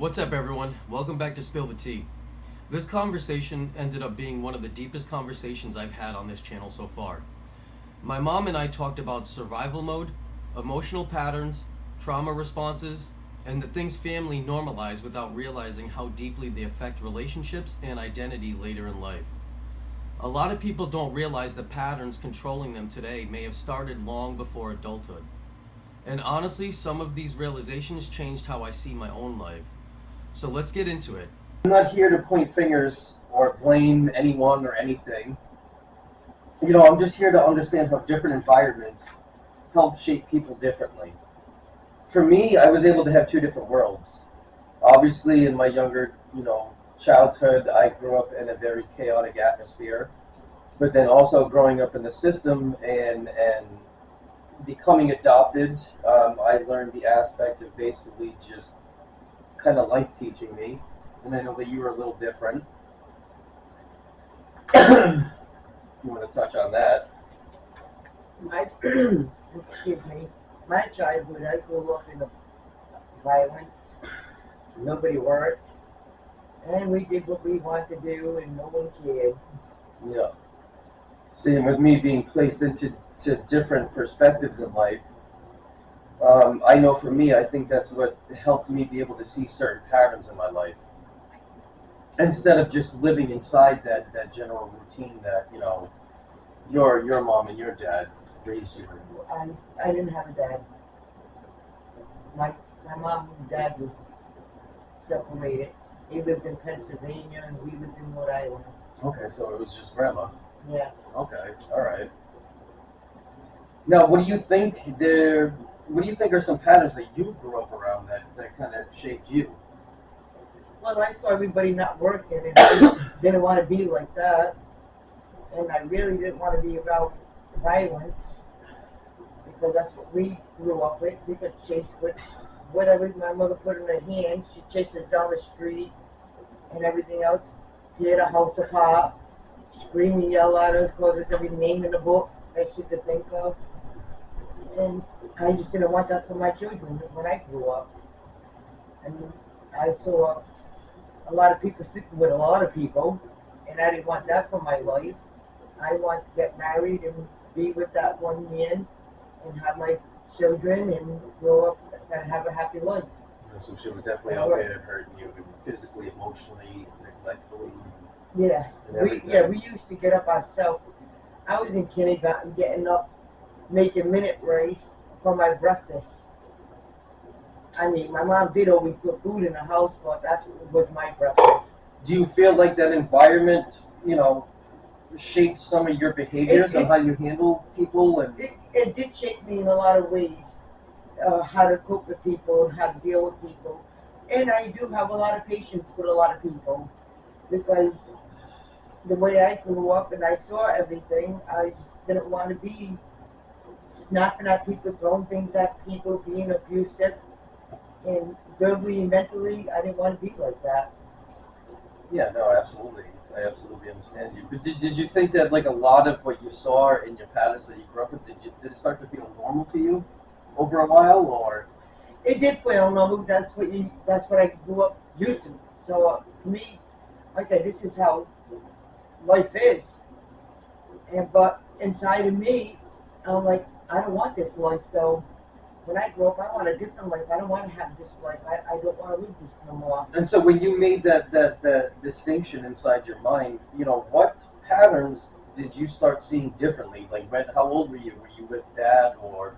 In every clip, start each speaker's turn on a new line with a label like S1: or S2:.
S1: What's up, everyone? Welcome back to Spill the Tea. This conversation ended up being one of the deepest conversations I've had on this channel so far. My mom and I talked about survival mode, emotional patterns, trauma responses, and the things family normalize without realizing how deeply they affect relationships and identity later in life. A lot of people don't realize the patterns controlling them today may have started long before adulthood. And honestly, some of these realizations changed how I see my own life. So let's get into it.
S2: I'm not here to point fingers or blame anyone or anything. I'm just here to understand how different environments help shape people differently. For me, I was able to have two different worlds. Obviously, in my younger, childhood, I grew up in a very chaotic atmosphere. But then also growing up in the system and becoming adopted, I learned the aspect of basically just kind of life teaching me, and I know that you were a little different. You want to touch on that?
S3: My excuse me. My childhood, I grew up in a violence. Nobody worked, and we did what we wanted to do, and no one cared.
S2: Yeah. Same with me being placed into different perspectives in life. I know for me, I think that's what helped me be able to see certain patterns in my life. Instead of just living inside that general routine that, your mom and your dad raised you in.
S3: I didn't have a dad. My mom and dad was separated. He lived in Pennsylvania, and we lived in Rhode Island.
S2: Okay, so it was just grandma.
S3: Yeah.
S2: Okay, all right. Now, what do you think are some patterns that you grew up around that kind of shaped you?
S3: Well, I saw everybody not working, and I didn't want to be like that. And I really didn't want to be around violence, because that's what we grew up with. We got chased with whatever my mother put in her hand. She chased us down the street and everything else. Tear the house apart, scream and yell at us, call us every name in the book that she could think of. And I just didn't want that for my children when I grew up. And I saw a lot of people sleeping with a lot of people, and I didn't want that for my life. I want to get married and be with that one man and have my children and grow up and have a happy life.
S2: So she was definitely out there hurting you physically, emotionally, neglectfully.
S3: Yeah, we used to get up ourselves. I was in kindergarten getting up, making minute rice for my breakfast. I mean, my mom did always put food in the house, but that's what was my breakfast.
S2: Do you feel like that environment, shaped some of your behaviors and how you handle people? And
S3: it did shape me in a lot of ways, how to cope with people and how to deal with people. And I do have a lot of patience with a lot of people, because the way I grew up and I saw everything, I just didn't want to be snapping at people, throwing things at people, being abusive, and verbally and mentally, I didn't want to be like that.
S2: Yeah, no, absolutely. I absolutely understand you. But did you think that like a lot of what you saw in your patterns that you grew up with, did it start to feel normal to you over a while, or?
S3: It did feel normal. That's what I grew up used to. So to me, okay, this is how life is. But inside of me, I'm like, I don't want this life though. When I grow up, I want a different life. I don't want to have this life. I don't want to live this no more.
S2: And so when you made that distinction inside your mind, what patterns did you start seeing differently? Like, how old were you? Were you with dad, or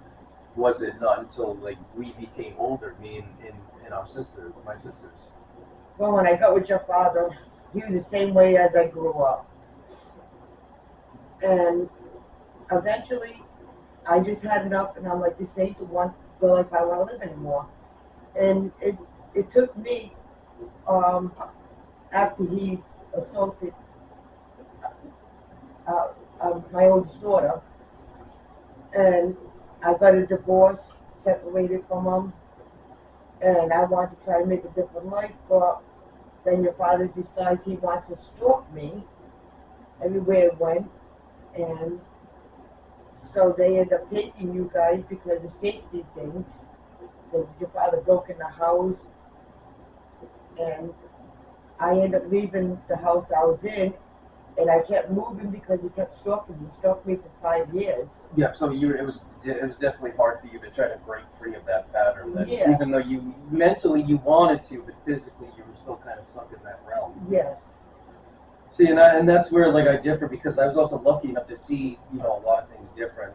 S2: was it not until like we became older, me and my sisters?
S3: Well, when I got with your father, he was the same way as I grew up. And eventually, I just had enough, and I'm like, this ain't the life I want to live anymore. And it took me, after he assaulted my oldest daughter, and I got a divorce, separated from him, and I wanted to try to make a different life, but then your father decides he wants to stalk me everywhere it went, and so they end up taking you guys because of safety things. Because your father broke in the house, and I ended up leaving the house I was in, and I kept moving because he kept stalking me. He stalked me for 5 years.
S2: Yeah, so it was definitely hard for you to try to break free of that pattern. That
S3: Yeah.
S2: even though you mentally you wanted to, but physically you were still kind of stuck in that realm.
S3: Yes.
S2: See, and that's where like I differ because I was also lucky enough to see a lot of things different,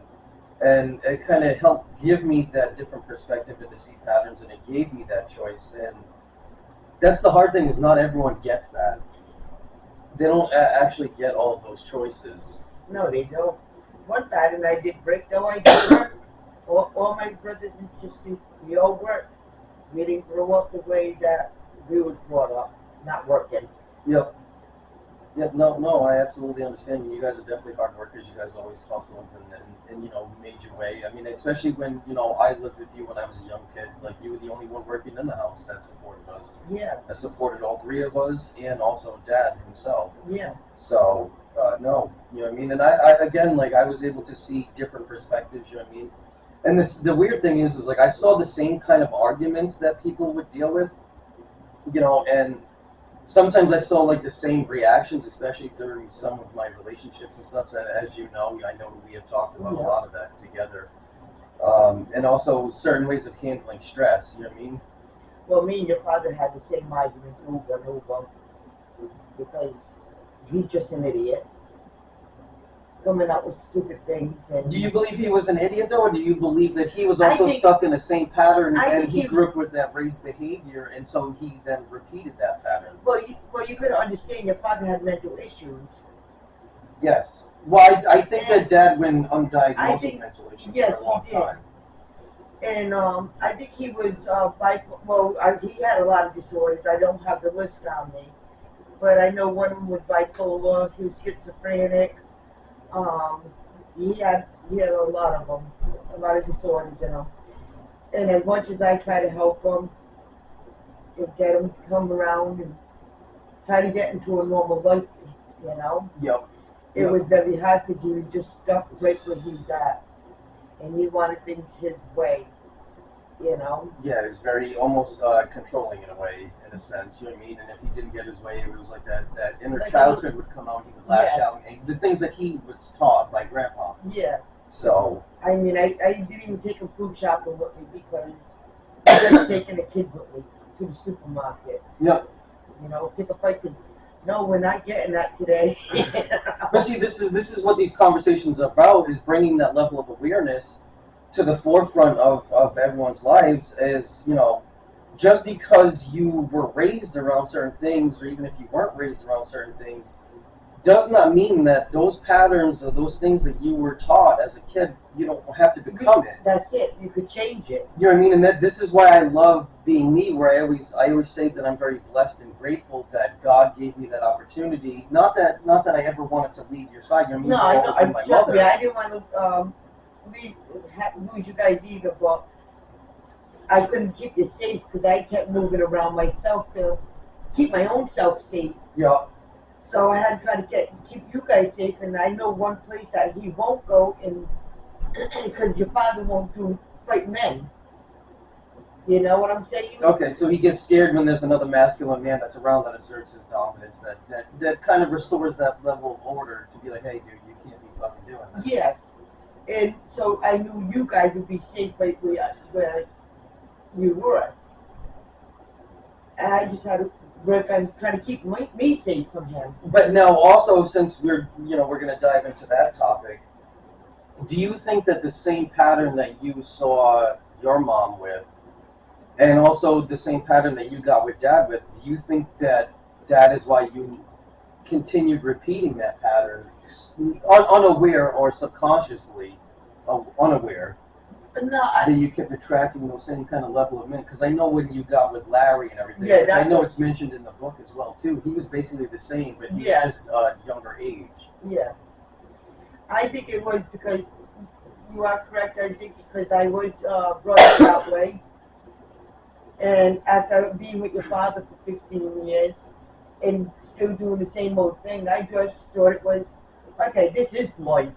S2: and it kind of helped give me that different perspective and to see patterns, and it gave me that choice. And that's the hard thing is not everyone gets that. They don't actually get all of those choices.
S3: No, they don't. One pattern I did break, though I did work. All my brothers and sisters, we all worked. We didn't grow up the way that we was brought up, not working.
S2: Yep. Yeah, no, I absolutely understand. You guys are definitely hard workers. You guys always hustled and made your way. I mean, especially when I lived with you when I was a young kid. Like you were the only one working in the house that supported us.
S3: Yeah.
S2: That supported all three of us, and also Dad himself.
S3: Yeah.
S2: So no, you know what I mean. And I again, like I was able to see different perspectives. You know what I mean. And the weird thing is like I saw the same kind of arguments that people would deal with. And sometimes I saw like the same reactions, especially during some of my relationships and stuff. That, as you know, I know we have talked about a lot of that together, and also certain ways of handling stress. You know what I mean?
S3: Well, me and your father had the same arguments over and over because he's just an idiot, coming up with stupid things. And
S2: Do you believe he was an idiot though, or do you believe that he was also stuck in the same pattern and he grew up with that raised behavior, and so he then repeated that pattern?
S3: Well, you could understand your father had mental issues.
S2: Yes. Well, I think that Dad went undiagnosed with mental issues for a long time.
S3: And I think he was bipolar. Well, he had a lot of disorders. I don't have the list on me, but I know one of them was bipolar. He was schizophrenic. He had a lot of them, a lot of disorders in him. And as much as I try to help him and get him to come around and try to get into a normal life,
S2: Yep.
S3: It was very hard because he was just stuck right where he's at, and he wanted things his way,
S2: Yeah, it was very almost controlling in a way, in a sense. You know what I mean? And if he didn't get his way, it was like that inner childhood would come out. He would lash out, and the things that he was taught by Grandpa.
S3: Yeah.
S2: So.
S3: I mean, I didn't even take him food shopping with me because I was taking a kid with me to the supermarket.
S2: Yep.
S3: Pick a fight because no, we're not getting that today.
S2: But see, this is what these conversations are about: is bringing that level of awareness to the forefront of everyone's lives. Is just because you were raised around certain things, or even if you weren't raised around certain things, does not mean that those patterns or those things that you were taught as a kid, you don't have to become it.
S3: That's it. You could change it.
S2: You know what I mean? And this is why I love being me, where I always say that I'm very blessed and grateful that God gave me that opportunity. Not that I ever wanted to leave your side. You know what I mean?
S3: No, I know. Trust me, I didn't want to lose you guys either, but I couldn't keep you safe because I kept moving around myself to keep my own self safe.
S2: Yeah.
S3: So I had to try to keep you guys safe, and I know one place that he won't go, and because your father won't fight men. You know what I'm saying?
S2: Okay, so he gets scared when there's another masculine man that's around that asserts his dominance, that kind of restores that level of order to be like, hey, dude, you can't be fucking doing that.
S3: Yes. And so I knew you guys would be safe right where you were. And I just had to work on trying to keep me safe from him.
S2: But now also, since we're going to dive into that topic, do you think that the same pattern that you saw your mom with, and also the same pattern that you got with Dad with, do you think that is why you continued repeating that pattern, unaware or subconsciously unaware, that you kept attracting those same kind of level of men? Because I know when you got with Larry and everything, which I know it's mentioned in the book as well too, he was basically the same, but he was just younger age.
S3: Yeah. I think it was because you are correct. I think because I was brought up that way. And after being with your father for 15 years and still doing the same old thing, I just thought it was, okay, this is life.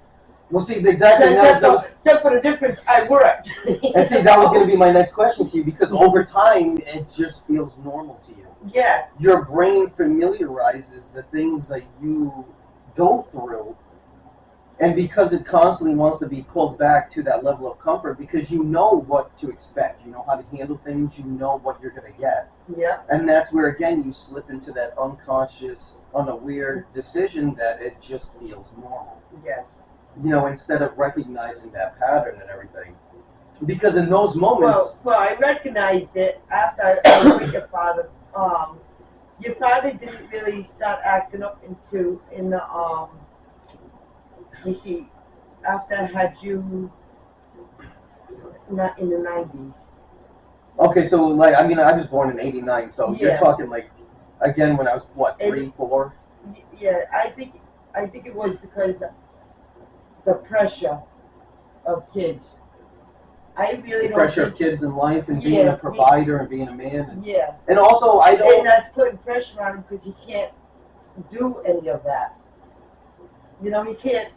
S2: Well, see, exactly.
S3: Except for the difference, I worked.
S2: And see, that was going to be my next question to you, because over time, it just feels normal to you.
S3: Yes.
S2: Your brain familiarizes the things that you go through, and because it constantly wants to be pulled back to that level of comfort, because you know what to expect, you know how to handle things, you know what you're going to get.
S3: Yeah.
S2: And that's where, again, you slip into that unconscious, unaware decision that it just feels normal.
S3: Yes.
S2: You know, instead of recognizing that pattern and everything. Because in those moments...
S3: Well, I recognized it after I was with your father. Your father didn't really start acting up after I had you not in the 90s.
S2: Okay, so, like, I mean, I was born in 89, so
S3: Yeah.
S2: you're talking, like, again, when I was, what, 3, 4?
S3: Yeah, I think it was because the pressure of kids. I really
S2: The
S3: don't
S2: pressure
S3: think,
S2: of kids in life and being a provider and being a man.
S3: Yeah.
S2: And also, I don't...
S3: And that's putting pressure on him because he can't do any of that. You know, he can't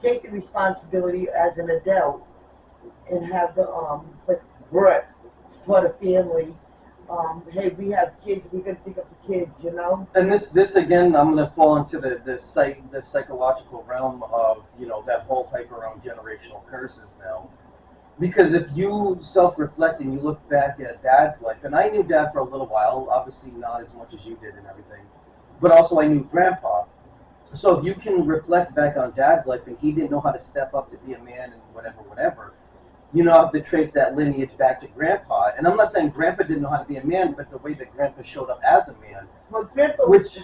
S3: take the responsibility as an adult and have the like work, support a family. Hey, we have kids. We got to think of the kids. You know.
S2: And this again, I'm going to fall into the psychological realm of, you know, that whole hype around generational curses now. Because if you self-reflect and you look back at Dad's life, and I knew Dad for a little while, obviously not as much as you did and everything, but also I knew Grandpa. So if you can reflect back on Dad's life, and he didn't know how to step up to be a man and whatever, you know, have to trace that lineage back to Grandpa. And I'm not saying Grandpa didn't know how to be a man, but the way that Grandpa showed up as a man.
S3: Well, Grandpa was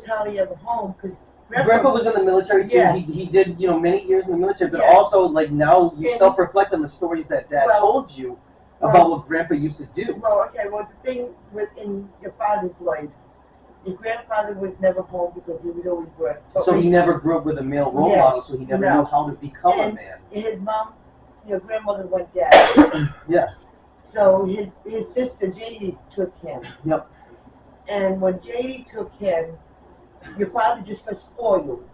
S3: hardly ever home because
S2: Grandpa was in the military too.
S3: Yes.
S2: He did, you know, many years in the military, but
S3: Yes.
S2: also, like, now you self-reflect on the stories that Dad told you about what Grandpa used to do.
S3: Well, okay. Well, the thing in your father's life, your grandfather was never home because he was always working.
S2: So he never grew up with a male role model, so he never knew how to become a man.
S3: His mom, your grandmother went dead.
S2: Yeah.
S3: So his sister J.D. took him.
S2: Yep.
S3: And when J.D. took him, your father just got spoiled.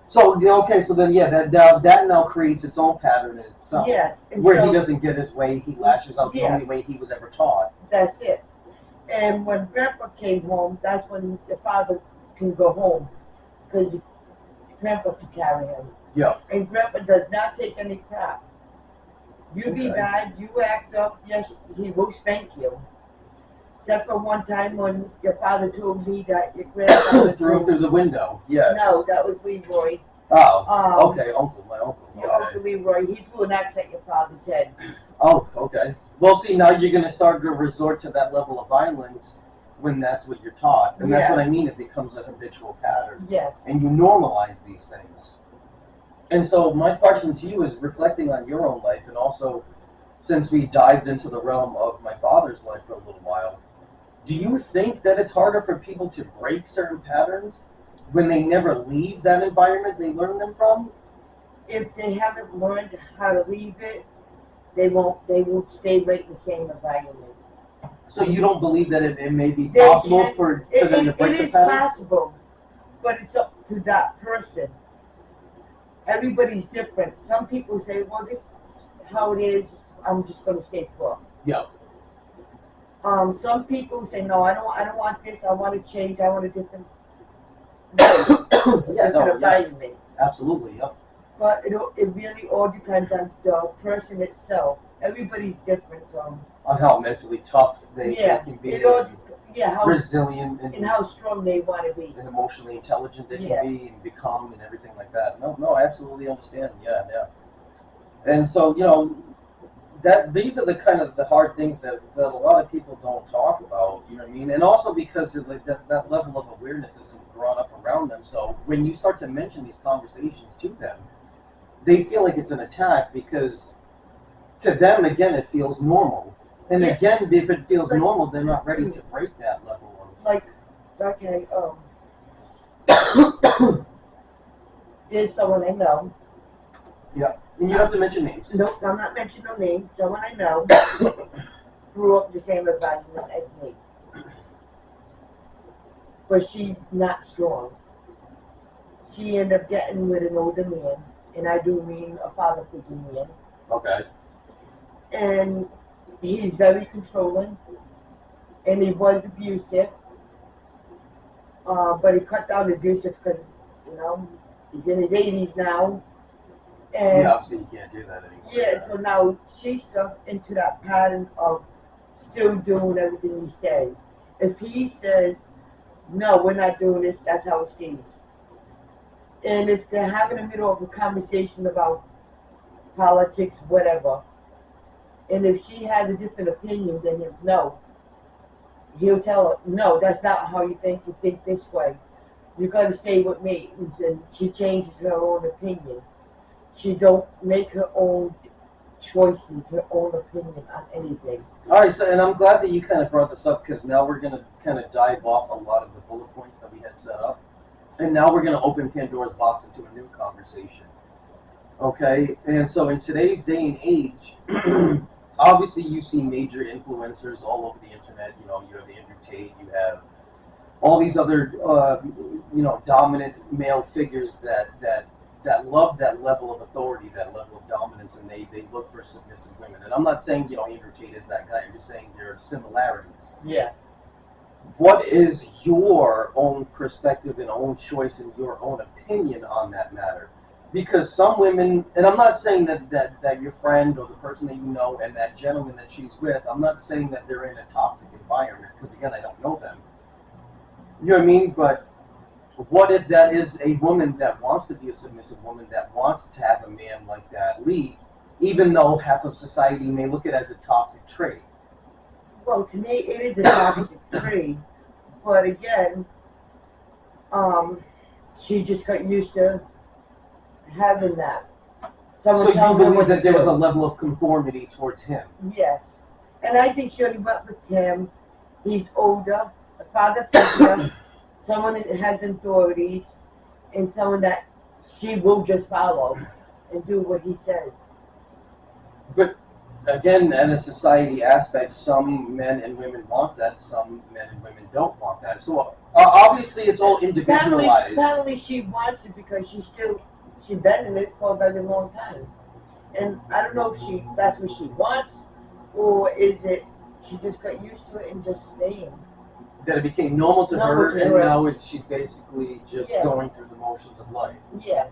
S2: So, okay, so then, yeah, that now creates its own pattern in itself.
S3: Yes.
S2: Where he doesn't get his way, he lashes out the only way he was ever taught.
S3: That's it. And when Grandpa came home, that's when your father can go home. Because Grandpa can carry him.
S2: Yeah.
S3: And Grandpa does not take any crap. You be bad, you act up, yes, he will spank you. Except for one time when your father told me that your grandfather
S2: threw him through the window. Yes.
S3: No, that was Leroy.
S2: Oh, okay, my uncle.
S3: Your Uncle Leroy, he threw an axe at your father's head.
S2: Oh, okay. Well, see, now you're going to start to resort to that level of violence when that's what you're taught. And that's what I mean, it becomes a habitual pattern.
S3: Yes.
S2: And you normalize these things. And so my question to you is, reflecting on your own life, and also since we dived into the realm of my father's life for a little while, do you think that it's harder for people to break certain patterns when they never leave that environment they learned them from?
S3: If they haven't learned how to leave it, they won't stay right in the same environment.
S2: So you don't believe that it may be possible for them to break the pattern?
S3: It is possible, but it's up to that person. Everybody's different. Some people say, well, this is how it is, I'm just going to stay put.
S2: Yeah.
S3: Some people say, no, I don't want this, I want to change, I want a different environment.
S2: Absolutely, yeah.
S3: But it really all depends on the person itself. Everybody's different.
S2: On how mentally tough they can be.
S3: How
S2: resilient
S3: and how strong they want to be.
S2: And emotionally intelligent they can be and become and everything like that. No, I absolutely understand. Yeah. And so, you know, that these are the kind of the hard things that a lot of people don't talk about, you know what I mean? And also because of, like, that level of awareness isn't brought up around them. So when you start to mention these conversations to them, they feel like it's an attack because to them, again, it feels normal. And again, if it feels normal, they're not ready to break that level of...
S3: There's someone I know.
S2: Yeah. And you don't have to mention names.
S3: Nope, I'm not mentioning no names. Someone I know grew up in the same environment as me. But she's not strong. she ended up getting with an older man, and I do mean a father figure man.
S2: Okay.
S3: And he's very controlling, and he was abusive. But he cut down the abusive because, you know, he's in his 80s now. And
S2: Yeah, obviously you can't do that anymore.
S3: yeah, so now she's stuck into that pattern of still doing everything he says. If he says, no, we're not doing this, that's how it stays. And if they're having a middle of a conversation about politics, whatever, and if she has a different opinion than him, no, he'll tell her, no, that's not how you think this way. You got to stay with me. And then she changes her own opinion. She don't make her own choices, her own opinion on anything.
S2: All right, so and I'm glad that you kind of brought this up because now we're going to kind of dive off a lot of the bullet points that we had set up. And now we're going to open Pandora's box into a new conversation. Okay? And so in today's day and age, obviously you see major influencers all over the internet. You know, you have Andrew Tate, you have all these other, dominant male figures that love that level of authority, that level of dominance, and they look for submissive women. And I'm not saying, Andrew Tate is that guy. I'm just saying there are similarities.
S3: Yeah.
S2: What is your own perspective and own choice and your own opinion on that matter? Because some women, and I'm not saying that your friend or the person that you know and that gentleman that she's with, I'm not saying that they're in a toxic environment, because again, I don't know them. You know what I mean? But what if that is a woman that wants to be a submissive woman, that wants to have a man like that lead, even though half of society may look at it as a toxic trait?
S3: Well, to me, it is a toxic trait. But again, she just got used to having that.
S2: So you believe that there was a level of conformity towards him?
S3: Yes. And I think she only went with him. He's older, a father figure, someone that has authorities, and someone that she will just follow and do what he says.
S2: But again, in a society aspect, some men and women want that, some men and women don't want that. So obviously it's all individualized.
S3: Apparently she wants it because she's been in it for a very long time. And I don't know if that's what she wants, or is it she just got used to it and just staying.
S2: That it became normal to her, and now she's basically just going through the motions of life.
S3: Yeah.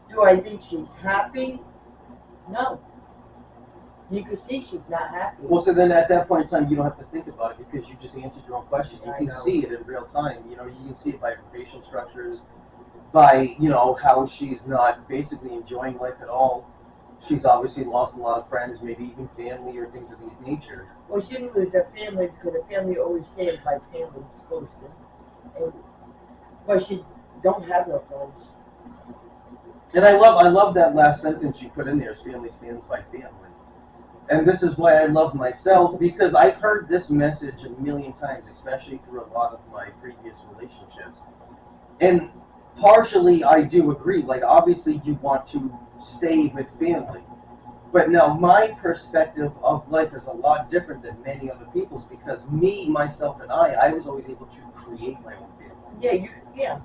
S3: Do I think she's happy? No. You can see she's not happy.
S2: Well, so then at that point in time, you don't have to think about it because you just answered your own question. You can see it in real time. You can see it by her facial structures, by, how she's not basically enjoying life at all. She's obviously lost a lot of friends, maybe even family or things of this nature.
S3: Well, she didn't lose her family because her family always stays by family is supposed to. But she don't have no friends.
S2: And I love that last sentence you put in there, is family stands by family. And this is why I love myself, because I've heard this message a million times, especially through a lot of my previous relationships. And partially I do agree, like obviously you want to stay with family. But now my perspective of life is a lot different than many other people's, because me, myself, and I was always able to create my own family.
S3: Yeah.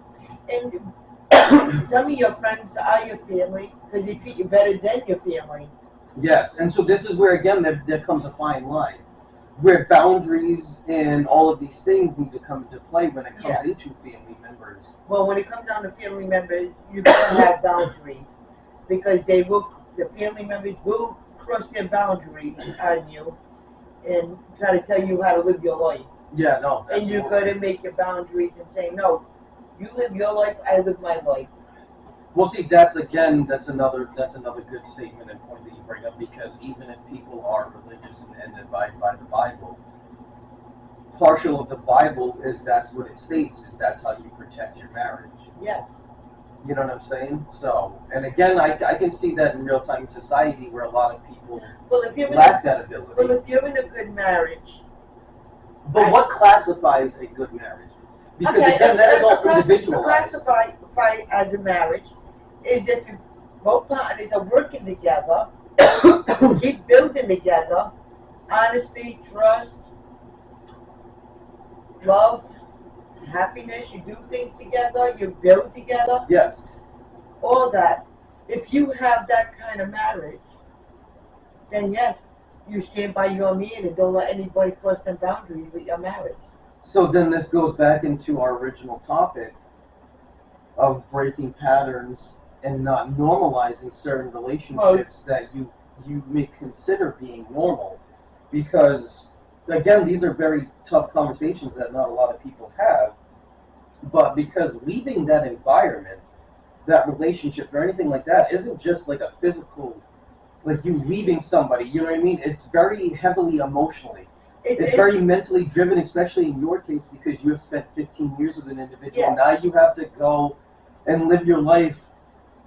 S3: And some of your friends are your family because they treat you better than your family.
S2: Yes, and so this is where, again, there comes a fine line, where boundaries and all of these things need to come into play when it comes into family members.
S3: Well, when it comes down to family members, you gotta have boundaries, because the family members will cross their boundaries on you and try to tell you how to live your life.
S2: Yeah, no.
S3: And you gotta make your boundaries and say, no, you live your life, I live my life.
S2: Well, see, that's another good statement and point that you bring up, because even if people are religious and abide by the Bible, partial of the Bible is that's what it states, is that's how you protect your marriage.
S3: Yes.
S2: You know what I'm saying? So, and again, I can see that in real time society where a lot of people lack that ability.
S3: Well, if you're in a good marriage.
S2: But what classifies a good marriage? Because again, that is all individualized.
S3: Classify as a marriage is if both partners are working together, keep building together, honesty, trust, love, happiness. You do things together, you build together.
S2: Yes.
S3: all that. If you have that kind of marriage, then yes, you stand by your man and don't let anybody cross them boundaries with your marriage.
S2: So then this goes back into our original topic of breaking patterns and not normalizing certain relationships that you may consider being normal, because again, these are very tough conversations that not a lot of people have, but because leaving that environment, that relationship or anything like that isn't just like a physical, like you leaving somebody, you know what I mean? It's very heavily emotionally. It's very mentally driven, especially in your case, because you have spent 15 years with an individual.
S3: Yes.
S2: Now you have to go and live your life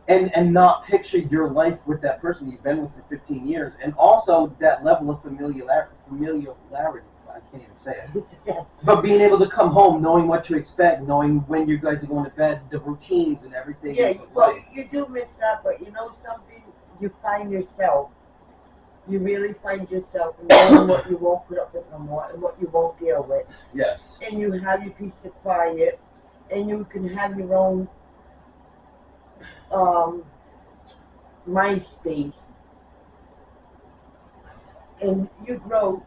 S2: and not picture your life with that person you've been with for 15 years. And also that level of familiarity, I can't even say it. But being able to come home, knowing what to expect, knowing when you guys are going to bed, the routines and everything.
S3: Yeah, well, you do miss that, but you know something? You find yourself. You really find yourself knowing what you won't put up with no more and what you won't deal with.
S2: Yes.
S3: And you have your peace of quiet, and you can have your own mind space. And you grow,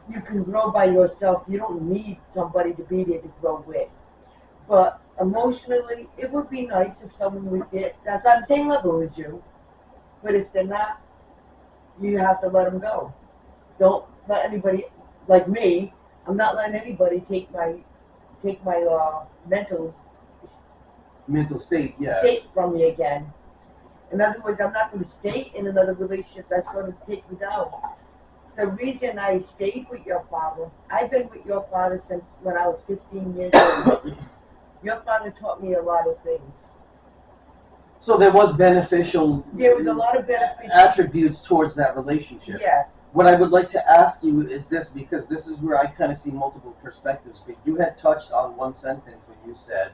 S3: you can grow by yourself. You don't need somebody to be there to grow with. But emotionally, it would be nice if someone was there. That's on the same level as you. But if they're not, you have to let them go. Don't let anybody, like me, I'm not letting anybody take my mental
S2: state, yes.
S3: state from me again. In other words, I'm not going to stay in another relationship that's going to take me down. The reason I stayed with your father, I've been with your father since when I was 15 years old. Your father taught me a lot of things.
S2: So there was beneficial.
S3: There was a lot of beneficial
S2: attributes towards that relationship.
S3: Yes.
S2: What I would like to ask you is this, because this is where I kind of see multiple perspectives. But you had touched on one sentence when you said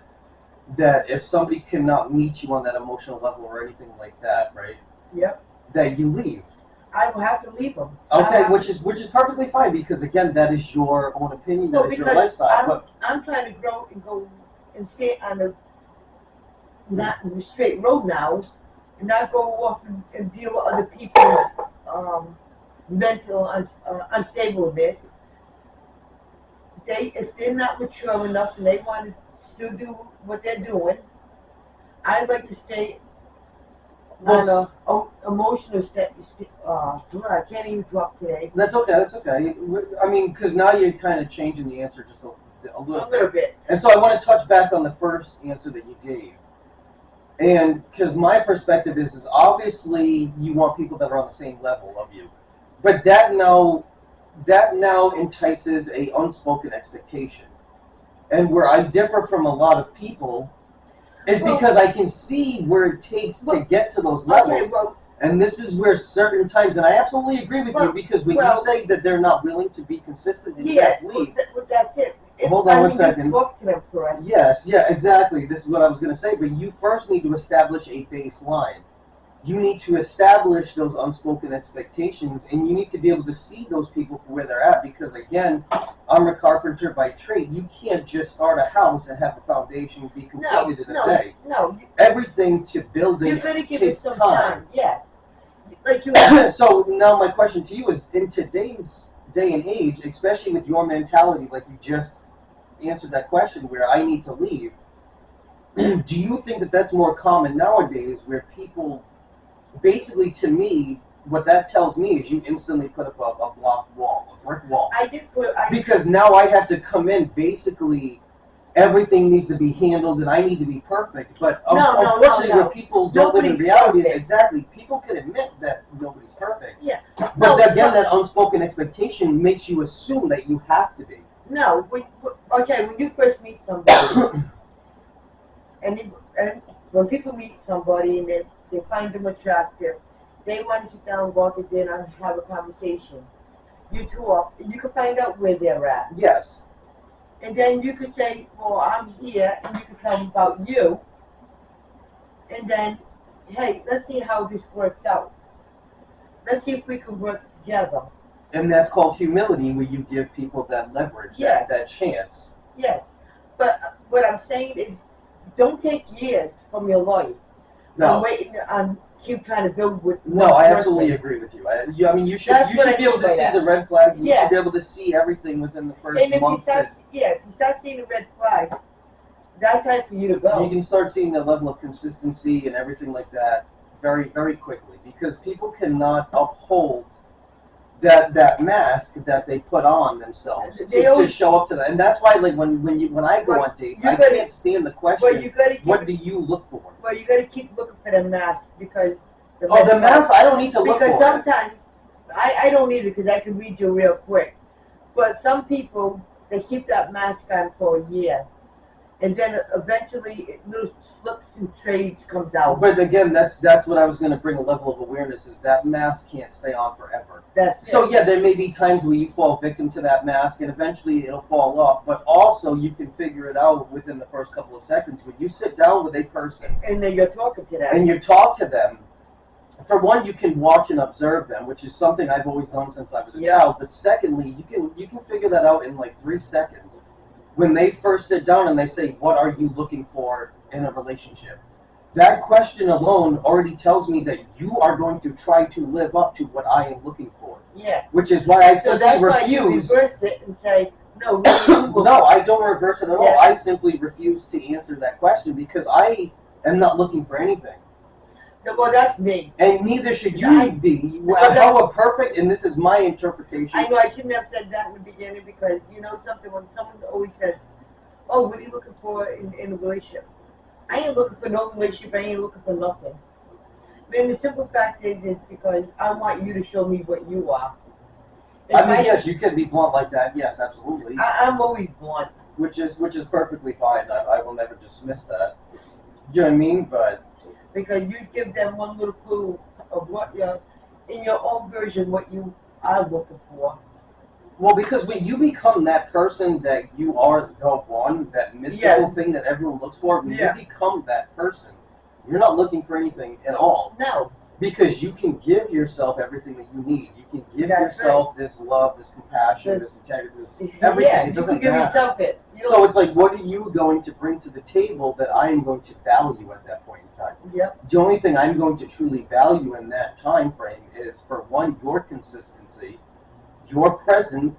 S2: that if somebody cannot meet you on that emotional level or anything like that, right?
S3: Yep.
S2: That you leave.
S3: I will have to leave them.
S2: Okay, which is perfectly fine, because again, that is your own opinion, that is your lifestyle.
S3: I'm trying to grow and go and stay on a not straight road now, and not go off and deal with other people's mental unstableness. If they're not mature enough and they want to still do what they're doing, I'd like to stay on a emotional step. I can't even talk today.
S2: That's okay. That's okay. I mean, because now you're kind of changing the answer just a little bit. And so I want to touch back on the first answer that you gave. And because my perspective is obviously you want people that are on the same level of you, but that now entices a unspoken expectation. And where I differ from a lot of people is because I can see where it takes to get to those levels.
S3: Okay,
S2: and this is where certain times, and I absolutely agree with you, because when you say that they're not willing to be consistent and just leave.
S3: That's it.
S2: Hold on 1 second.
S3: You talk to them first.
S2: Yes, yeah, exactly. This is what I was going to say. But you first need to establish a baseline. You need to establish those unspoken expectations, and you need to be able to see those people for where they're at. Because again, I'm a carpenter by trade. You can't just start a house and have the foundation be completed in a day.
S3: No.
S2: Everything to build it takes
S3: some
S2: time.
S3: Yes.
S2: So now my question to you is, in today's day and age, especially with your mentality, like you just answered that question, where I need to leave, do you think that that's more common nowadays, where people, basically, to me, what that tells me is you instantly put up a block wall, a brick wall. Because now I have to come in, basically, everything needs to be handled and I need to be perfect. But unfortunately, where people don't live in reality, exactly, people can admit that nobody's perfect.
S3: Yeah.
S2: But again, that unspoken expectation makes you assume that you have to be.
S3: No. When you first meet somebody, and when people meet somebody and they find them attractive, they want to sit down, go out to dinner, and have a conversation. You talk, and you can find out where they're at.
S2: Yes.
S3: And then you could say, well, I'm here, and you could tell them about you. And then, hey, let's see how this works out. Let's see if we can work together.
S2: And that's called humility, where you give people that leverage, that chance.
S3: Yes. But what I'm saying is, don't take years from your life.
S2: No.
S3: I'm waiting on keep trying to build with
S2: No,
S3: one
S2: I
S3: person.
S2: absolutely agree with you. I mean, you should
S3: That's what I
S2: be able
S3: mean
S2: to
S3: by
S2: see
S3: that.
S2: the red flag. You
S3: Yeah.
S2: should be able to see everything within the first
S3: And if you
S2: month.
S3: start, if you start seeing the red flags, that's time for you to go.
S2: You can start seeing the level of consistency and everything like that very, very quickly, because people cannot uphold that mask that they put on themselves to show up to that. And that's why, like, when I go on dates, I can't stand the question, what do you look for?
S3: Well, you got to keep looking for the mask, because
S2: the mask, I don't need to look for.
S3: Because sometimes I don't either, because I can read you real quick. But some people, they keep that mask on for a year, and then eventually little slips and trades comes out.
S2: But again, that's what I was going to bring, a level of awareness, is that mask can't stay on forever. So yeah, there may be times where you fall victim to that mask, and eventually it'll fall off. But also, you can figure it out within the first couple of seconds. When you sit down with a person,
S3: and then you're talking to them,
S2: and you talk to them. For one, you can watch and observe them, which is something I've always done since I was a child. But secondly, you can figure that out in like 3 seconds. When they first sit down and they say, "What are you looking for in a relationship?" That question alone already tells me that you are going to try to live up to what I am looking for.
S3: Yeah.
S2: Which is why I simply refuse.
S3: Why you reverse it and say, "No,
S2: no, I don't reverse it at all. I simply refuse to answer that question because I am not looking for anything.
S3: No, well, that's me.
S2: And neither should you be. How perfect, and this is my interpretation.
S3: I know I shouldn't have said that in the beginning, because you know something, when someone always says, "Oh, what are you looking for in a relationship?" I ain't looking for no relationship. I ain't looking for nothing. And the simple fact is because I want you to show me what you are.
S2: Yes, you can be blunt like that. Yes, absolutely.
S3: I'm always blunt.
S2: Which is perfectly fine. I will never dismiss that. You know what I mean? But
S3: because you give them one little clue of what in your own version, what you are looking for.
S2: Well, because when you become that person that you are the one, that mystical thing that everyone looks for, when you become that person, you're not looking for anything at all.
S3: No.
S2: Because you can give yourself everything that you need. You can give yourself this love, this compassion, this integrity, this everything.
S3: Yeah,
S2: it doesn't
S3: you can give yourself it.
S2: So it's like, what are you going to bring to the table that I am going to value at that point in time?
S3: Yep.
S2: The only thing I'm going to truly value in that time frame is, for one, your consistency, your presence,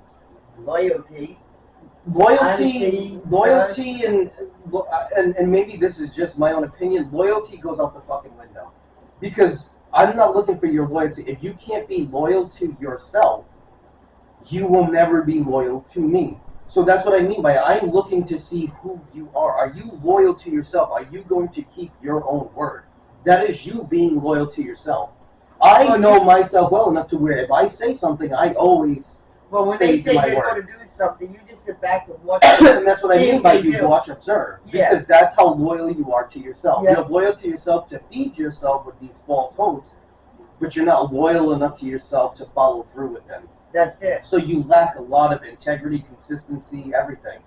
S3: loyalty,
S2: honesty, and maybe this is just my own opinion. Loyalty goes out the fucking window, because I'm not looking for your loyalty. If you can't be loyal to yourself, you will never be loyal to me. So that's what I mean by I'm looking to see who you are. Are you loyal to yourself? Are you going to keep your own word? That is you being loyal to yourself. I know myself well enough to where if I say something, I always
S3: when they say you're going to do something, you just sit back and watch.
S2: And that's what I mean by you watch, observe. Because that's how loyal you are to yourself. Yeah. You're loyal to yourself to feed yourself with these false hopes, but you're not loyal enough to yourself to follow through with them.
S3: That's it.
S2: So you lack a lot of integrity, consistency, everything.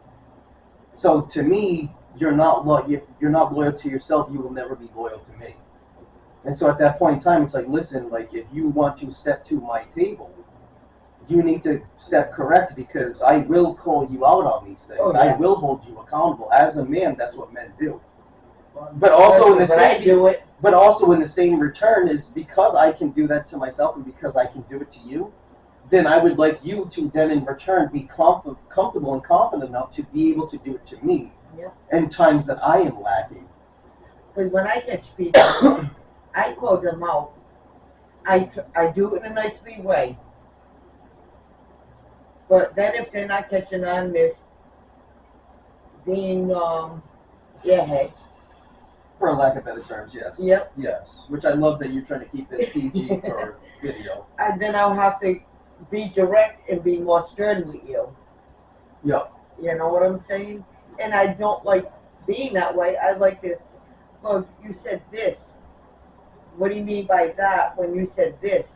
S2: So to me, if you're not loyal to yourself, you will never be loyal to me. And so at that point in time, it's like, listen, like, if you want to step to my table, you need to step correct, because I will call you out on these things. I will hold you accountable. As a man, that's what men do. But also in the same return is, because I can do that to myself and because I can do it to you, then I would like you to then in return be comfortable and confident enough to be able to do it to me in times that I am lacking.
S3: Because when I catch people, I call them out. I do it in a nicely way. But then if they're not catching on this, being airheads.
S2: For lack of better terms, yes.
S3: Yep.
S2: Yes. Which I love that you're trying to keep this PG for video.
S3: And then I'll have to be direct and be more stern with you.
S2: Yep.
S3: You know what I'm saying? And I don't like being that way. I like to, well, you said this. What do you mean by that when you said this?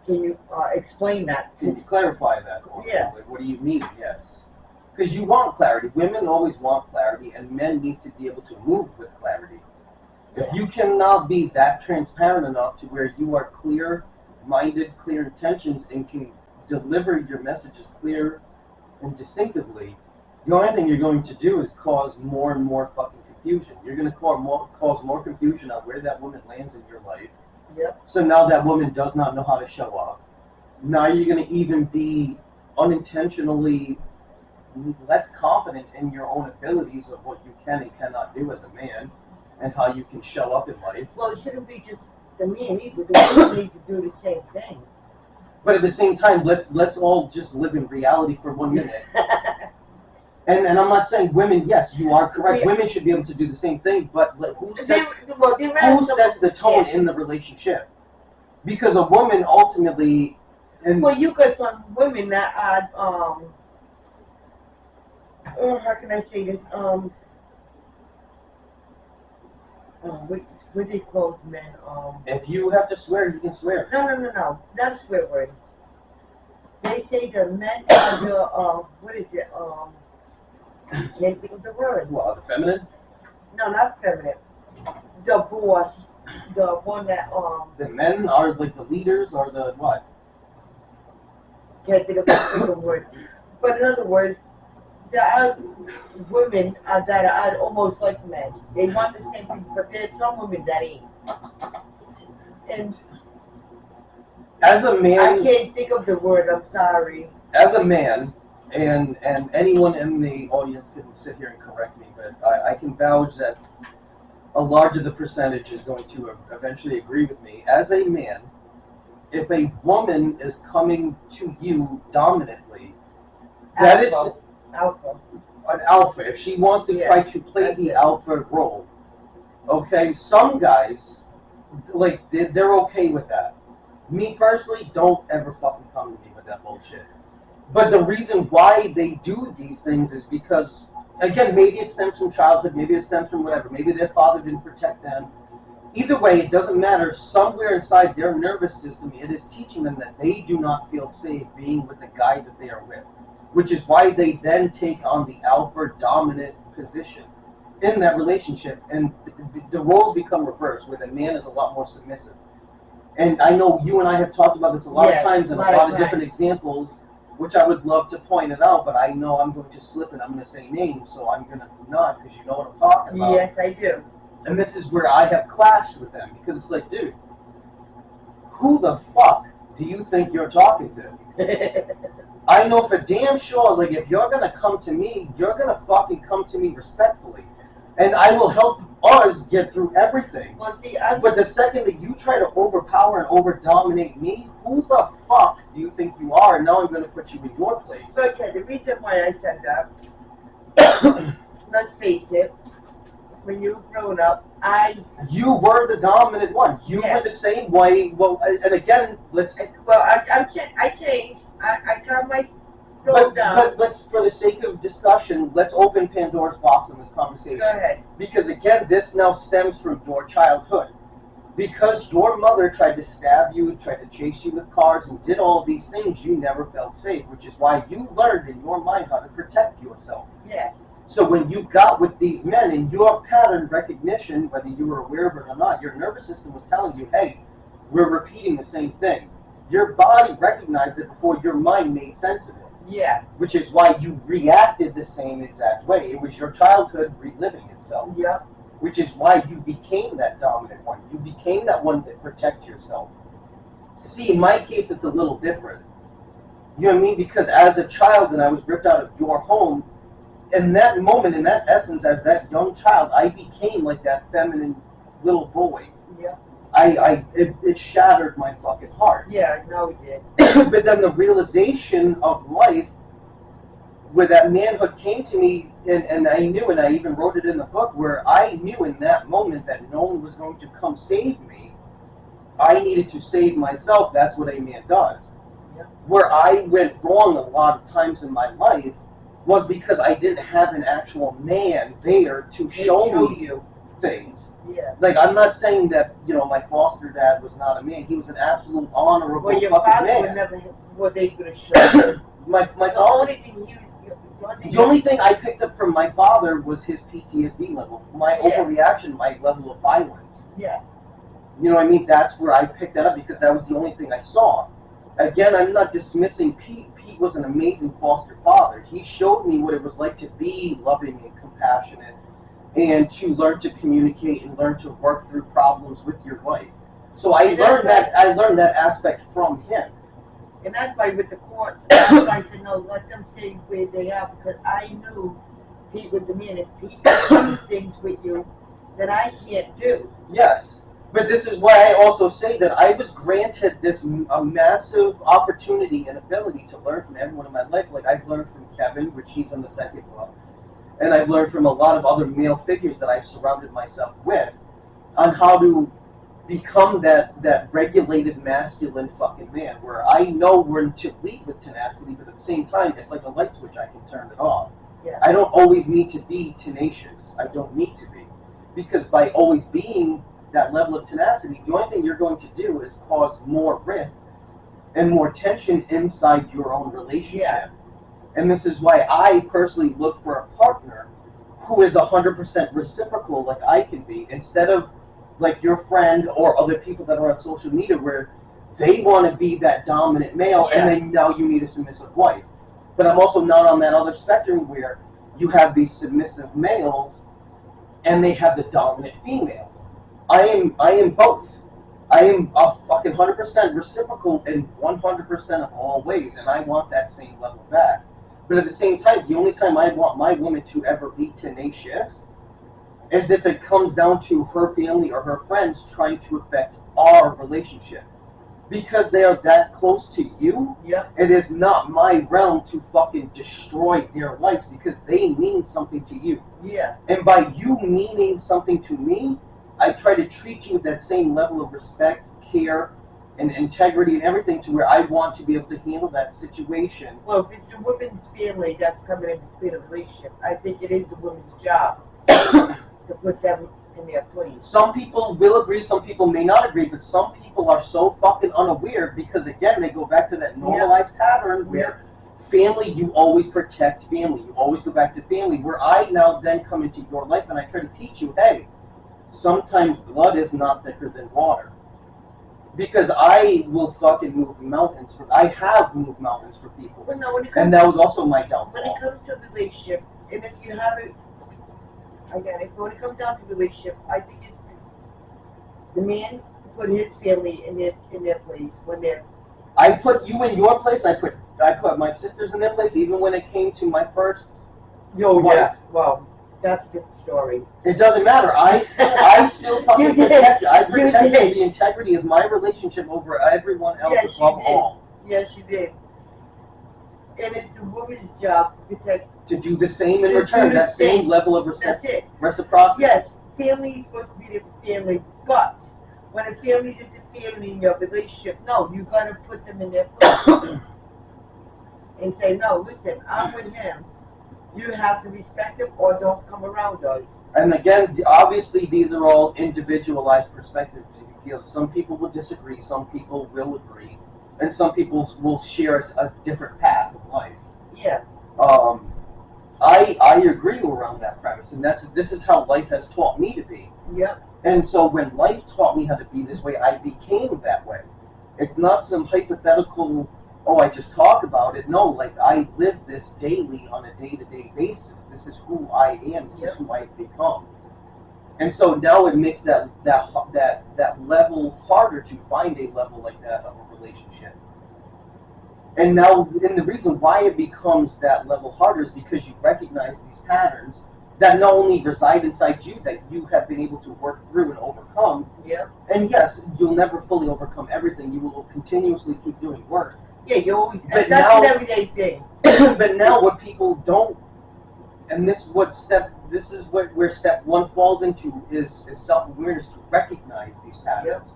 S3: Can you explain that?
S2: Can you clarify that for me?
S3: Yeah.
S2: Like, what do you mean? Yes. Because you want clarity. Women always want clarity, and men need to be able to move with clarity. If you cannot be that transparent enough to where you are clear-minded, clear intentions, and can deliver your messages clear and distinctively, the only thing you're going to do is cause more and more fucking confusion. You're going to cause more confusion on where that woman lands in your life.
S3: Yep.
S2: So now that woman does not know how to show up. Now you're going to even be unintentionally less confident in your own abilities of what you can and cannot do as a man and how you can show up in life.
S3: Well, it shouldn't be just the man either. The woman needs to do the same thing.
S2: But at the same time, let's all just live in reality for 1 minute. And I'm not saying women, yes, you are correct. Women should be able to do the same thing, but who sets the tone in the relationship? Because a woman ultimately...
S3: Well, you got some women that are, how can I say this? What they call men?
S2: If you have to swear, you can swear.
S3: No. Not a swear word. They say the men are the, what is it? Can't think of the word.
S2: Well, the feminine?
S3: No, not feminine. The boss. The one that,
S2: The men are like the leaders or the what?
S3: Can't think of the word. But in other words, there are women that are almost like men. They want the same thing, but there's some women that ain't. And
S2: as a man,
S3: I can't think of the word. I'm sorry.
S2: As a man, and anyone in the audience can sit here and correct me, but I can vouch that a large of the percentage is going to eventually agree with me. As a man, if a woman is coming to you dominantly, that is
S3: alpha.
S2: An alpha. If she wants to try to play the alpha role, okay, some guys, like, they're okay with that. Me personally, don't ever fucking come to me with that bullshit. But the reason why they do these things is because, again, maybe it stems from childhood, maybe it stems from whatever, maybe their father didn't protect them. Either way, it doesn't matter. Somewhere inside their nervous system, it is teaching them that they do not feel safe being with the guy that they are with, which is why they then take on the alpha dominant position in that relationship, and the roles become reversed, where the man is a lot more submissive. And I know you and I have talked about this a lot of times in a lot of different examples, which I would love to point it out, but I know I'm going to slip and I'm going to say names, so I'm going to not, because you know what I'm talking about.
S3: Yes, I do.
S2: And this is where I have clashed with them, because it's like, dude, who the fuck do you think you're talking to? I know for damn sure, like, if you're going to come to me, you're going to fucking come to me respectfully. And I will help us get through everything.
S3: Well, see,
S2: but the second that you try to overpower and over-dominate me, who the fuck do you think you are? And now I'm going to put you in your place.
S3: Okay, the reason why I said that, let's face it, when you were growing up,
S2: You were the dominant one. You were the same way. Well, and again,
S3: I changed. I got my down.
S2: But let's, for the sake of discussion, let's open Pandora's box in this conversation.
S3: Go ahead.
S2: Because again, this now stems from your childhood. Because your mother tried to stab you, tried to chase you with cars, and did all these things, you never felt safe, which is why you learned in your mind how to protect yourself.
S3: Yes.
S2: So when you got with these men, in your pattern recognition, whether you were aware of it or not, your nervous system was telling you, hey, we're repeating the same thing. Your body recognized it before your mind made sense of it.
S3: Yeah.
S2: Which is why you reacted the same exact way. It was your childhood reliving itself.
S3: Yeah.
S2: Which is why you became that dominant one. You became that one that protects yourself. See, in my case, it's a little different. You know what I mean? Because as a child, and I was ripped out of your home, in that moment, in that essence, as that young child, I became like that feminine little boy.
S3: Yeah.
S2: It shattered my fucking heart.
S3: Yeah, I know it did.
S2: But then the realization of life, where that manhood came to me, and I knew, and I even wrote it in the book, where I knew in that moment that no one was going to come save me. I needed to save myself. That's what a man does.
S3: Yeah.
S2: Where I went wrong a lot of times in my life was because I didn't have an actual man there to show me things.
S3: Yeah.
S2: Like, I'm not saying that, my foster dad was not a man. He was an absolute honorable fucking man.
S3: Well, your father would never was able to show you.
S2: My
S3: the only thing
S2: the only thing I picked up from my father was his PTSD level, my overreaction, my level of violence.
S3: Yeah.
S2: You know what I mean? That's where I picked that up, because that was the only thing I saw. Again, I'm not dismissing Pete. Pete was an amazing foster father. He showed me what it was like to be loving and compassionate and to learn to communicate and learn to work through problems with your wife. So I learned that aspect from him.
S3: And that's why with the courts, that's why I said, no, let them stay where they are, because I knew he was a man. If he could do things with you that I can't do.
S2: Yes. But this is why I also say that I was granted this a massive opportunity and ability to learn from everyone in my life. Like I've learned from Kevin, which he's in the second book, and I've learned from a lot of other male figures that I've surrounded myself with on how to become that regulated masculine fucking man, where I know when to lead with tenacity, but at the same time, it's like a light switch, I can turn it off.
S3: Yeah.
S2: I don't always need to be tenacious. I don't need to be. Because by always being that level of tenacity, the only thing you're going to do is cause more rift and more tension inside your own relationship.
S3: Yeah.
S2: And this is why I personally look for a partner who is 100% reciprocal like I can be, instead of like your friend or other people that are on social media where they want to be that dominant male,
S3: Yeah.
S2: and then now you need a submissive wife. But I'm also not on that other spectrum where you have these submissive males and they have the dominant females. I am both. I am a fucking 100% reciprocal in 100% of all ways, and I want that same level back. But at the same time, the only time I want my woman to ever be tenacious is if it comes down to her family or her friends trying to affect our relationship. Because they are that close to you,
S3: Yeah.
S2: it is not my realm to fucking destroy their lives because they mean something to you.
S3: Yeah.
S2: And by you meaning something to me, I try to treat you with that same level of respect, care, and integrity and everything, to where I want to be able to handle that situation.
S3: Well, if it's the woman's family that's coming in between a relationship, I think it is the woman's job to put them in their place.
S2: Some people will agree, some people may not agree, but some people are so fucking unaware because, again, they go back to that normalized pattern where family, you always protect family. You always go back to family, where I now then come into your life and I try to teach you, hey, sometimes blood is not thicker than water. Because I will fucking move mountains I have moved mountains for people.
S3: But no,
S2: And that was also my downfall.
S3: when it comes to a relationship, and if you have it, again, when it comes down to relationship, I think it's the man to put his family in their place when they're.
S2: I put you in your place. I put my sisters in their place, even when it came to my first wife.
S3: Well, that's a different story.
S2: It doesn't matter. I still fucking
S3: You did.
S2: protect. I
S3: You
S2: protected
S3: did.
S2: the integrity of my relationship over everyone else
S3: Yes, you
S2: above
S3: did.
S2: all.
S3: Yes, you did. And it's the woman's job to protect.
S2: To do the same in
S3: To
S2: return,
S3: do the
S2: that same
S3: same.
S2: level of
S3: That's it.
S2: reciprocity.
S3: Yes, family is supposed to be the family, but when a family is interfering in your relationship, no, you gotta put them in their place and say, no, listen, I'm with him. You have to respect him or don't come around us.
S2: And again, obviously, these are all individualized perspectives. Because some people will disagree, some people will agree, and some people will share a different path of life.
S3: Yeah.
S2: I agree around that premise, and this is how life has taught me to be.
S3: Yep.
S2: And so when life taught me how to be this way, I became that way. It's not some hypothetical, oh, I just talk about it. No, like I live this daily on a day-to-day basis. This is who I am. This is who I've become. And so now it makes that level harder to find a level like that of a relationship. And now, and the reason why it becomes that level harder is because you recognize these patterns that not only reside inside you, that you have been able to work through and overcome.
S3: Yeah.
S2: And yes, you'll never fully overcome everything. You will continuously keep doing work.
S3: Yeah, you always.
S2: But
S3: That's
S2: now-
S3: an everyday thing.
S2: But now what people don't, and this is where step one falls into is self-awareness, to recognize these patterns.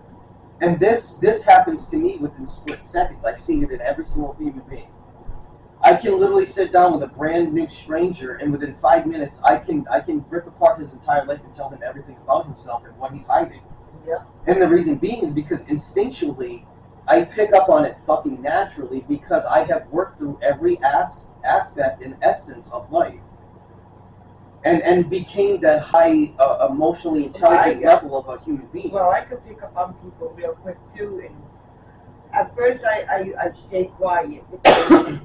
S2: And this happens to me within split seconds. I see it in every single human being. I can literally sit down with a brand new stranger, and within 5 minutes, I can rip apart his entire life and tell him everything about himself and what he's hiding.
S3: Yeah.
S2: And the reason being is because instinctually, I pick up on it fucking naturally, because I have worked through every aspect and essence of life. And became that high emotionally intelligent level of a human being.
S3: Well, I could pick up on people real quick too, and at first I stay quiet because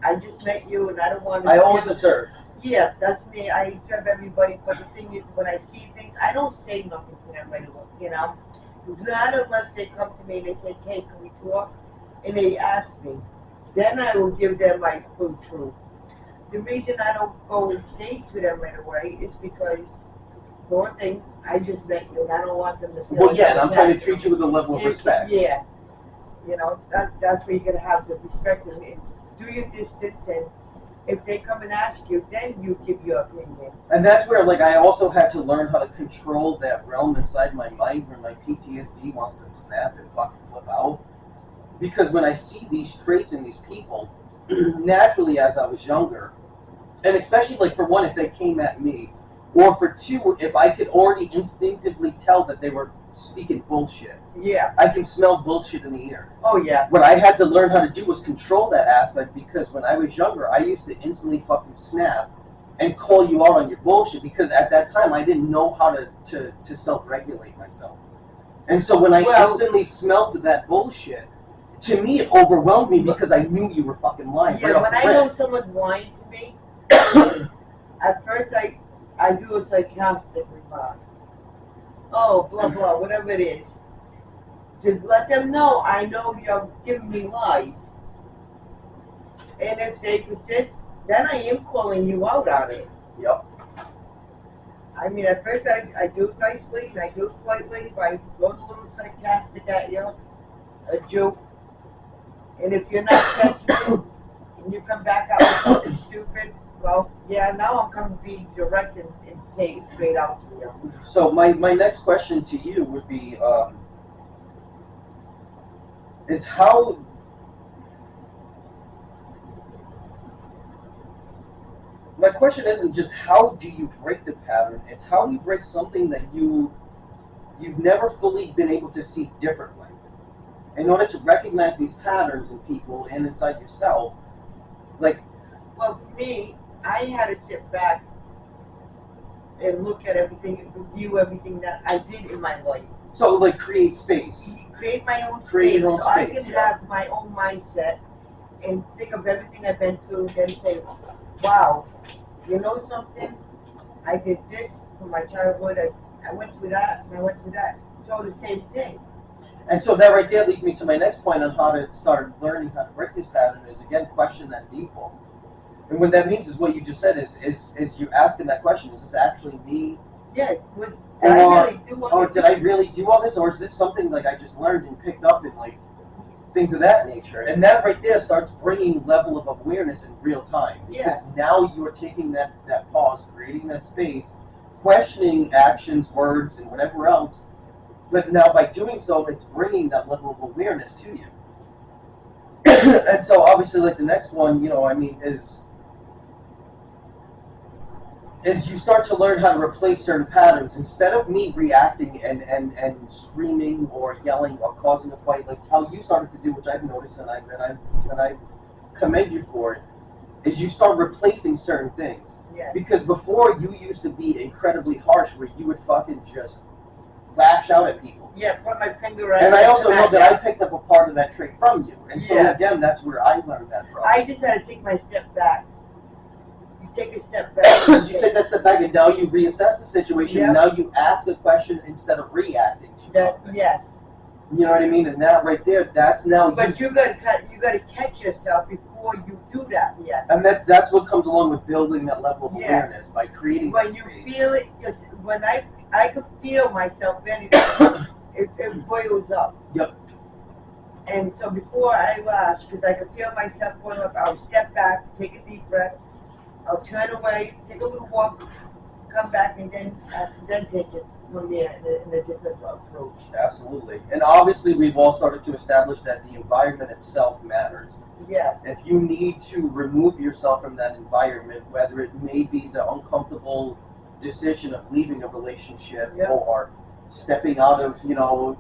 S3: I just met you and I don't want to.
S2: I always observe.
S3: Yeah, that's me. I serve everybody, but the thing is, when I see things, I don't say nothing to them right away. Not unless they come to me and they say, "Hey, can we talk?" And they ask me. Then I will give them my full truth. The reason I don't go and say to them right away is because the one thing, I just met you, and I don't want them to feel.
S2: Well, yeah, and I'm trying to treat you with a level of respect.
S3: Yeah, that's where you're gonna have the respect and do your distance, and if they come and ask you, then you give your opinion.
S2: And that's where, like, I also had to learn how to control that realm inside my mind where my PTSD wants to snap and fucking flip out. Because when I see these traits in these people, naturally as I was younger, and especially, like, for one, if they came at me, or for two, if I could already instinctively tell that they were speaking bullshit.
S3: Yeah.
S2: I can smell bullshit in the air.
S3: Oh, yeah.
S2: What I had to learn how to do was control that aspect, because when I was younger, I used to instantly fucking snap and call you out on your bullshit, because at that time I didn't know how to self-regulate myself. And so when I instantly smelled that bullshit, to me it overwhelmed me because I knew you were fucking lying.
S3: Yeah,
S2: right
S3: when I know someone's lying to me, at first I do a sarcastic remark. Oh, blah, blah, whatever it is. To let them know I know you're giving me lies. And if they persist, then I am calling you out on it.
S2: Yep.
S3: I mean, at first I do it nicely and I do it politely. If I go a little sarcastic at you, a joke, and if you're not catching it and you come back out with something stupid, well, yeah, now I'm coming to be direct and say it straight out to you.
S2: So my next question to you would be, is how... My question isn't just how do you break the pattern, it's how do you break something that you've never fully been able to see differently. In order to recognize these patterns in people and inside yourself, like...
S3: Well, for me, I had to sit back and look at everything and review everything that I did in my life.
S2: So, like, create space.
S3: Create my own
S2: Create
S3: space,
S2: your own
S3: so I
S2: space,
S3: can
S2: yeah.
S3: have my own mindset and think of everything I've been through, and then say, wow, you know something? I did this from my childhood, I went through that, and I went through that. So the same thing.
S2: And so that right there leads me to my next point on how to start learning how to break this pattern is, again, question that default. And what that means is what you just said is you asking that question, is this actually me?
S3: Yes. Did I really do all this?
S2: Did I really do all this? Or is this something like I just learned and picked up and like things of that nature? And that right there starts bringing level of awareness in real time. Because now you're taking that pause, creating that space, questioning actions, words, and whatever else. But now by doing so, it's bringing that level of awareness to you. And so obviously, like the next one, is you start to learn how to replace certain patterns. Instead of me reacting and screaming or yelling or causing a fight, like how you started to do, which I've noticed and I commend you for it, is you start replacing certain things.
S3: Yes.
S2: Because before you used to be incredibly harsh, where you would fucking just lash out at people.
S3: Yeah, put my finger right.
S2: And I also know that I picked up a part of that trait from you. And so again, that's where I learned that from.
S3: I just had to take my step back. You take a step back.
S2: You take that step back, and now you reassess the situation.
S3: Yep.
S2: And now you ask a question instead of reacting to something.
S3: Yes.
S2: You know what I mean? And that right there, that's now.
S3: But you got to catch yourself before you do that. Yeah.
S2: And that's what comes along with building that level of awareness by creating.
S3: When you feel it, when I could feel myself ready to, it boils up.
S2: Yep.
S3: And so before I lash, because I could feel myself boil up, I'll step back, take a deep breath, I'll turn away, take a little walk, come back, and then take it from there in a different approach.
S2: Absolutely. And obviously we've all started to establish that the environment itself matters.
S3: Yeah.
S2: If you need to remove yourself from that environment, whether it may be the uncomfortable decision of leaving a relationship or stepping out of,
S3: your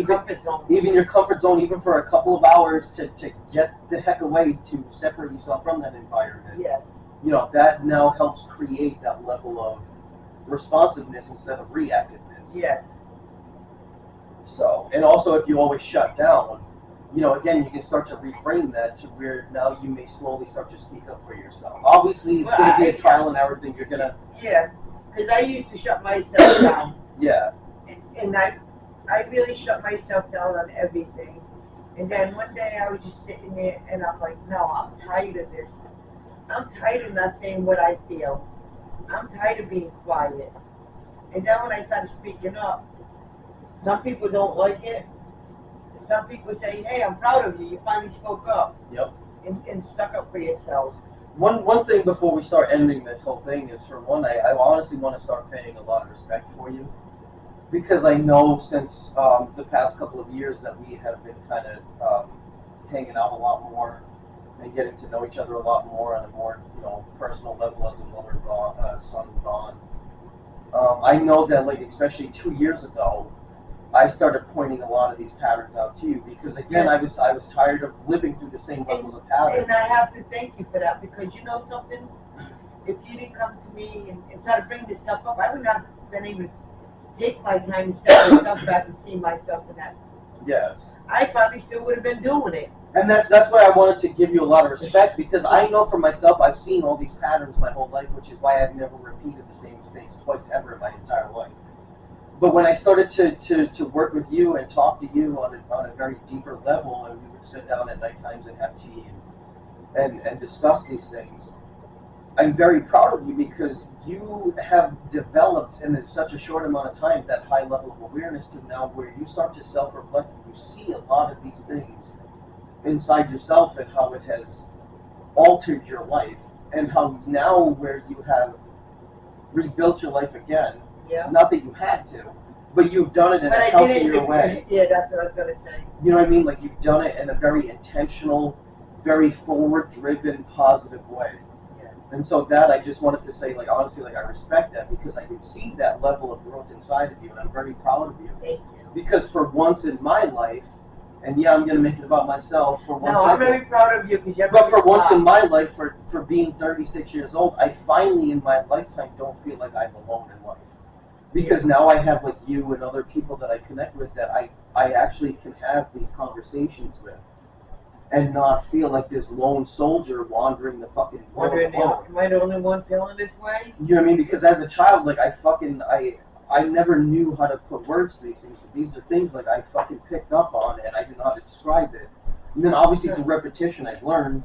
S3: comfort zone.
S2: Even your comfort zone, even for a couple of hours to get the heck away, to separate yourself from that environment.
S3: Yes.
S2: That now helps create that level of responsiveness instead of reactiveness.
S3: Yes.
S2: So, and also if you always shut down, again, you can start to reframe that to where now you may slowly start to speak up for yourself. Obviously, it's going to be a trial and error thing. You're going to...
S3: Yeah, because I used to shut myself down.
S2: Yeah.
S3: And I really shut myself down on everything. And then one day I was just sitting there and I'm like, no, I'm tired of this. I'm tired of not saying what I feel. I'm tired of being quiet. And then when I started speaking up, some people don't like it. Some people say, hey, I'm proud of you. You finally spoke up.
S2: Yep.
S3: And stuck up for yourself.
S2: One thing before we start ending this whole thing is, for one, I honestly want to start paying a lot of respect for you. Because I know since the past couple of years that we have been kind of hanging out a lot more and getting to know each other a lot more on a more personal level as a mother-son bond. I know that, like, especially 2 years ago, I started pointing a lot of these patterns out to you because, again, I was tired of living through the same levels of patterns.
S3: And I have to thank you for that, because you know something? If you didn't come to me and try to bring this stuff up, I would not have been able to take my time and step myself back and see myself in that.
S2: Yes.
S3: I probably still would have been doing it.
S2: And that's why I wanted to give you a lot of respect, because I know for myself I've seen all these patterns my whole life, which is why I've never repeated the same mistakes twice ever in my entire life. But when I started to work with you and talk to you on a very deeper level, and we would sit down at night times and have tea and discuss these things, I'm very proud of you, because you have developed in such a short amount of time that high level of awareness to now where you start to self-reflect and you see a lot of these things inside yourself and how it has altered your life, and how now where you have rebuilt your life again.
S3: Yeah.
S2: Not that you had to, but you've done it in a healthier way.
S3: Yeah, that's what I was going to say.
S2: You know what I mean? Like, you've done it in a very intentional, very forward-driven, positive way.
S3: Yeah.
S2: And so that, I just wanted to say, like, honestly, like, I respect that, because I can see that level of growth inside of you, and I'm very proud of you.
S3: Thank you.
S2: Because for once in my life, and yeah, I'm going to make it about myself for one second.
S3: I'm very proud of you.
S2: But for once in my life, for being 36 years old, I finally in my lifetime don't feel like I'm alone in life. Because now I have, like, you and other people that I connect with that I actually can have these conversations with and not feel like this lone soldier wandering the fucking world alone.
S3: Am I the only one feeling this way?
S2: You know what I mean? Because as a child, like, I never knew how to put words to these things, but these are things, like, I fucking picked up on and I didn't know how to describe it. And then obviously through repetition I've learned,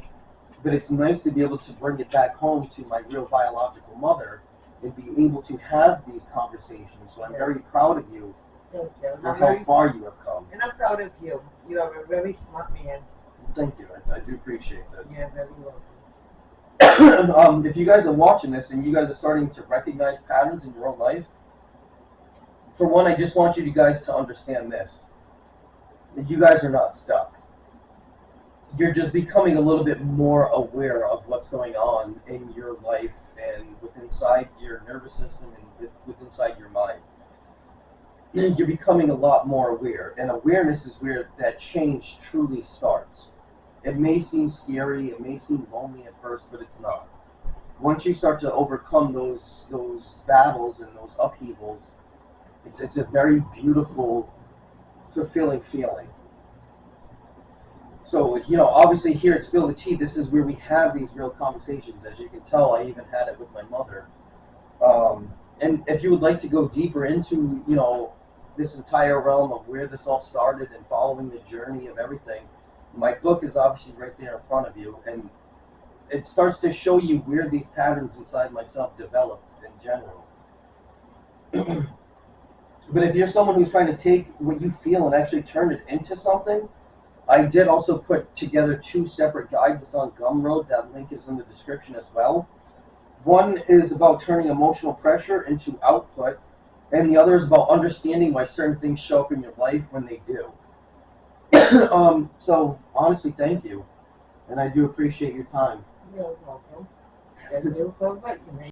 S2: but it's nice to be able to bring it back home to my real biological mother and be able to have these conversations. So I'm very proud of you.
S3: Thank you.
S2: For how far you have come.
S3: And I'm proud of you. You are a very smart man.
S2: Thank you. I do appreciate this.
S3: Yeah, very welcome.
S2: If you guys are watching this and you guys are starting to recognize patterns in your own life, for one, I just want you guys to understand this. That you guys are not stuck. You're just becoming a little bit more aware of what's going on in your life and inside your nervous system and inside your mind. You're becoming a lot more aware, and awareness is where that change truly starts. It may seem scary, it may seem lonely at first, but it's not. Once you start to overcome those battles and those upheavals, it's a very beautiful, fulfilling feeling. So, obviously here at Spill the Tea, this is where we have these real conversations. As you can tell, I even had it with my mother. And if you would like to go deeper into, this entire realm of where this all started and following the journey of everything, my book is obviously right there in front of you. And it starts to show you where these patterns inside myself developed in general. But if you're someone who's trying to take what you feel and actually turn it into something, I did also put together 2 separate guides. It's on Gumroad. That link is in the description as well. One is about turning emotional pressure into output, and the other is about understanding why certain things show up in your life when they do. So, honestly, thank you. And I do appreciate your time.
S3: You're welcome. Thank you for inviting me.